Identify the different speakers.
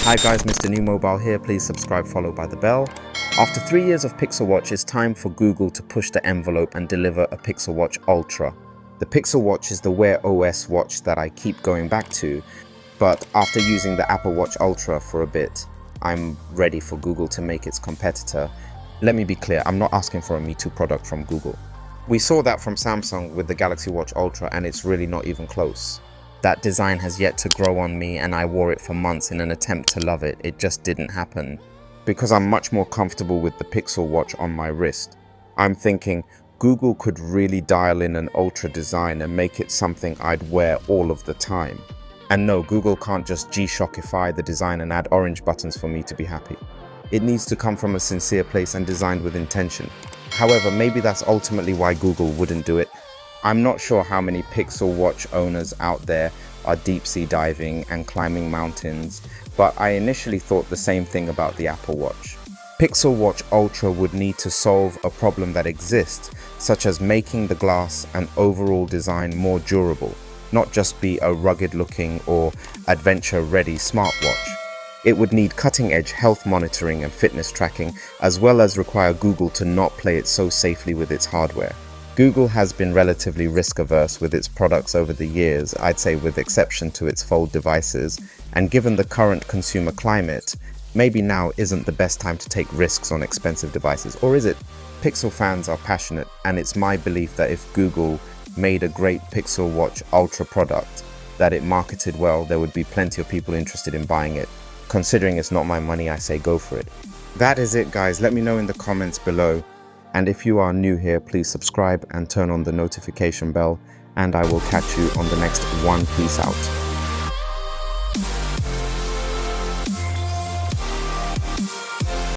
Speaker 1: Hi guys, Mrnewmobile here. Please subscribe followed by the bell. After 3 years of Pixel Watch, it's time for Google to push the envelope and deliver a Pixel Watch Ultra. The Pixel Watch is the Wear OS watch that I keep going back to, but after using the Apple Watch Ultra for a bit, I'm ready for Google to make its competitor. Let me be clear, I'm not asking for a Me Too product from Google. We saw that from Samsung with the Galaxy Watch Ultra, and it's really not even close. That design has yet to grow on me, and I wore it for months in an attempt to love it. It just didn't happen. Because I'm much more comfortable with the Pixel Watch on my wrist, I'm thinking Google could really dial in an Ultra design and make it something I'd wear all of the time. And no, Google can't just G-Shockify the design and add orange buttons for me to be happy. It needs to come from a sincere place and designed with intention. However, maybe that's ultimately why Google wouldn't do it. I'm not sure how many Pixel Watch owners out there are deep sea diving and climbing mountains, but I initially thought the same thing about the Apple Watch. Pixel Watch Ultra would need to solve a problem that exists, such as making the glass and overall design more durable, not just be a rugged looking or adventure ready smartwatch. It would need cutting-edge health monitoring and fitness tracking, as well as require Google to not play it so safely with its hardware. Google has been relatively risk-averse with its products over the years, I'd say with exception to its Fold devices, and given the current consumer climate, maybe now isn't the best time to take risks on expensive devices, or is it? Pixel fans are passionate, and it's my belief that if Google made a great Pixel Watch Ultra product, that it marketed well, there would be plenty of people interested in buying it. Considering it's not my money, I say go for it. That is it guys, let me know in the comments below. And if you are new here, please subscribe and turn on the notification bell, and I will catch you on the next one. Peace out.